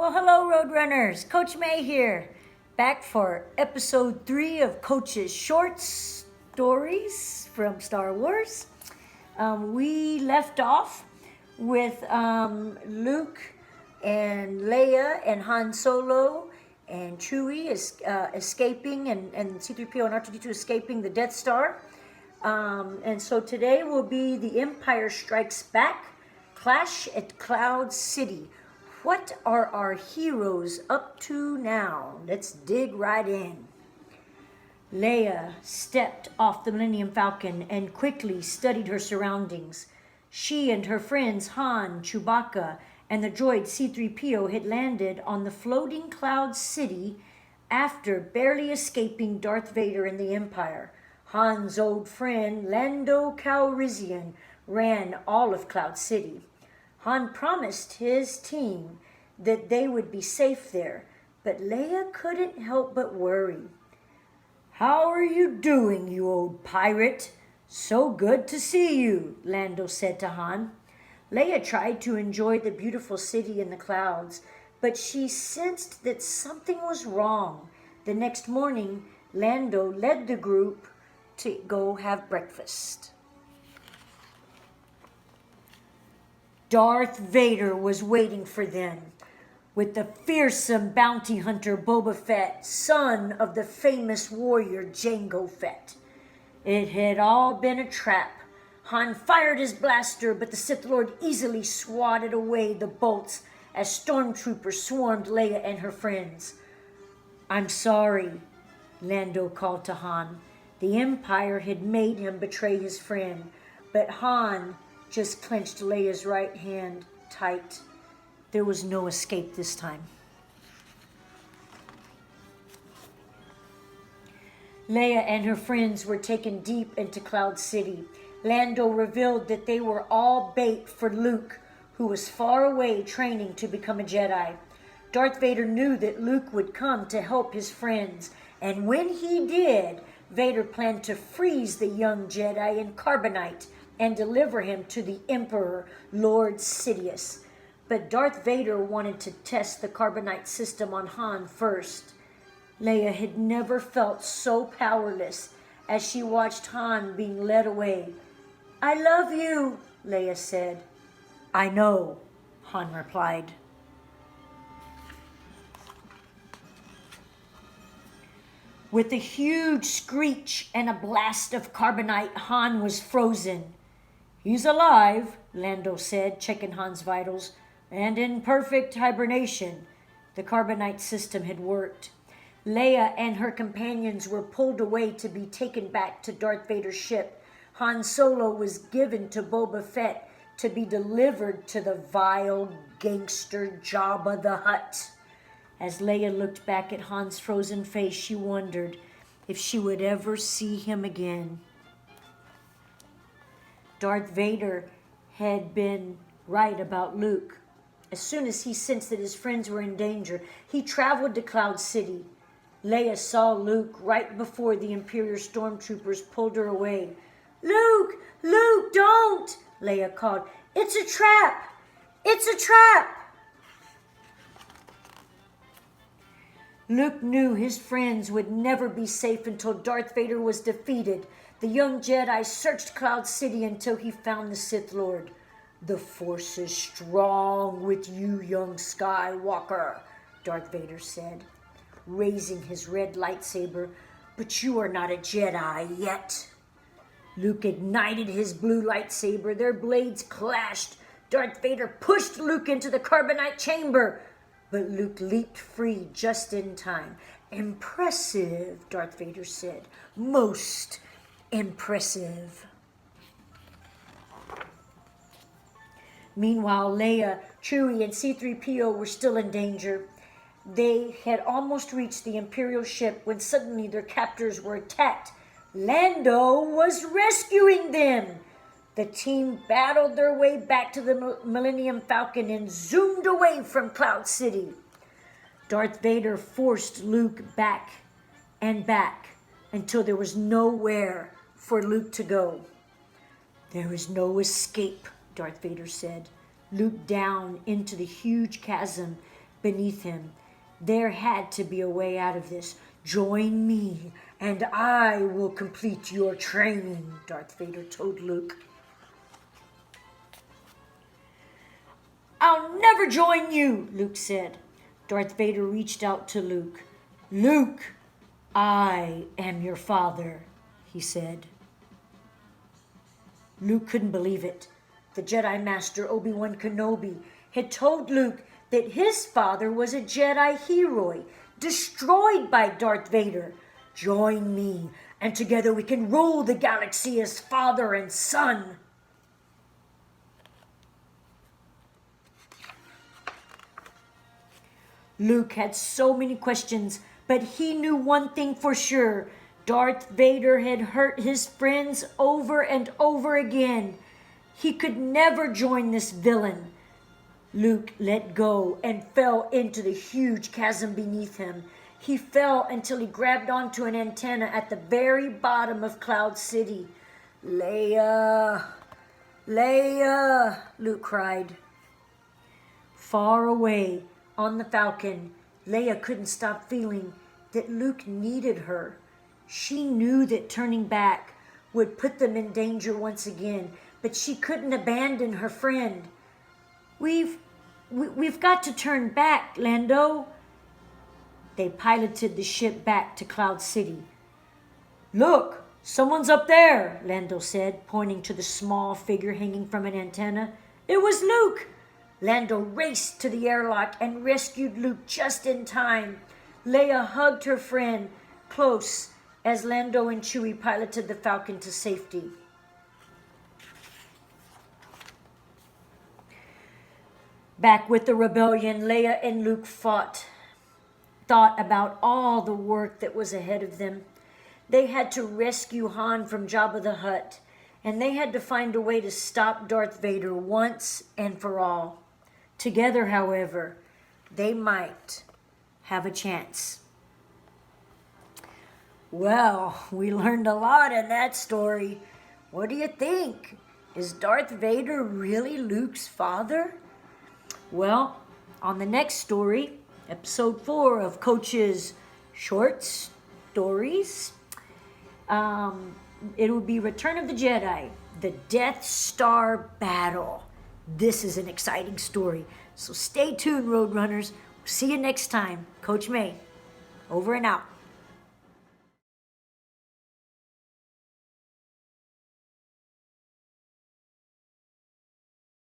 Well, hello, Roadrunners. Coach May here, back for episode 3 of Coach's short stories from Star Wars. We left off with Luke and Leia and Han Solo and Chewie escaping and C-3PO and R2-D2 escaping the Death Star. And so today will be The Empire Strikes Back, Clash at Cloud City. What are our heroes up to now? Let's dig right in. Leia stepped off the Millennium Falcon and quickly studied her surroundings. She and her friends Han, Chewbacca, and the droid C-3PO had landed on the floating Cloud City after barely escaping Darth Vader and the Empire. Han's old friend Lando Calrissian ran all of Cloud City. Han promised his team that they would be safe there, but Leia couldn't help but worry. "How are you doing, you old pirate? So good to see you," Lando said to Han. Leia tried to enjoy the beautiful city in the clouds, but she sensed that something was wrong. The next morning, Lando led the group to go have breakfast. Darth Vader was waiting for them with the fearsome bounty hunter Boba Fett, son of the famous warrior Jango Fett. It had all been a trap. Han fired his blaster, but the Sith Lord easily swatted away the bolts as stormtroopers swarmed Leia and her friends. "I'm sorry," Lando called to Han. The Empire had made him betray his friend, but Han just clenched Leia's right hand tight. There was no escape this time. Leia and her friends were taken deep into Cloud City. Lando revealed that they were all bait for Luke, who was far away training to become a Jedi. Darth Vader knew that Luke would come to help his friends, and when he did, Vader planned to freeze the young Jedi in carbonite and deliver him to the Emperor, Lord Sidious. But Darth Vader wanted to test the carbonite system on Han first. Leia had never felt so powerless as she watched Han being led away. "I love you," Leia said. "I know," Han replied. With a huge screech and a blast of carbonite, Han was frozen. "He's alive," Lando said, checking Han's vitals, "and in perfect hibernation." The carbonite system had worked. Leia and her companions were pulled away to be taken back to Darth Vader's ship. Han Solo was given to Boba Fett to be delivered to the vile gangster Jabba the Hutt. As Leia looked back at Han's frozen face, she wondered if she would ever see him again. Darth Vader had been right about Luke. As soon as he sensed that his friends were in danger, he traveled to Cloud City. Leia saw Luke right before the Imperial stormtroopers pulled her away. "Luke! Luke, don't!" Leia called. "It's a trap! It's a trap!" Luke knew his friends would never be safe until Darth Vader was defeated. The young Jedi searched Cloud City until he found the Sith Lord. "The Force is strong with you, young Skywalker," Darth Vader said, raising his red lightsaber, "but you are not a Jedi yet." Luke ignited his blue lightsaber. Their blades clashed. Darth Vader pushed Luke into the carbonite chamber, but Luke leaped free just in time. "Impressive," Darth Vader said. "Most impressive." Meanwhile, Leia, Chewie, and C-3PO were still in danger. They had almost reached the Imperial ship when suddenly their captors were attacked. Lando was rescuing them. The team battled their way back to the Millennium Falcon and zoomed away from Cloud City. Darth Vader forced Luke back and back until there was nowhere for Luke to go. "There is no escape," Darth Vader said. Luke down into the huge chasm beneath him. There had to be a way out of this. "Join me, and I will complete your training," Darth Vader told Luke. "I'll never join you," Luke said. Darth Vader reached out to Luke. "Luke, I am your father," he said. Luke couldn't believe it. The Jedi Master Obi-Wan Kenobi had told Luke that his father was a Jedi hero, destroyed by Darth Vader. "Join me, and together we can rule the galaxy as father and son." Luke had so many questions, but he knew one thing for sure. Darth Vader had hurt his friends over and over again. He could never join this villain. Luke let go and fell into the huge chasm beneath him. He fell until he grabbed onto an antenna at the very bottom of Cloud City. "Leia, Leia," Luke cried. Far away on the Falcon, Leia couldn't stop feeling that Luke needed her. She knew that turning back would put them in danger once again, but she couldn't abandon her friend. We've got to turn back, Lando." They piloted the ship back to Cloud City. "Look, someone's up there," Lando said, pointing to the small figure hanging from an antenna. It was Luke. Lando raced to the airlock and rescued Luke just in time. Leia hugged her friend close as Lando and Chewie piloted the Falcon to safety. Back with the rebellion, Leia and Luke thought about all the work that was ahead of them. They had to rescue Han from Jabba the Hutt, and they had to find a way to stop Darth Vader once and for all. Together, however, they might have a chance. Well, we learned a lot in that story. What do you think? Is Darth Vader really Luke's father? Well, on the next story, episode 4 of Coach's Short Stories, it will be Return of the Jedi, the Death Star Battle. This is an exciting story, so stay tuned, Roadrunners. See you next time. Coach May, over and out.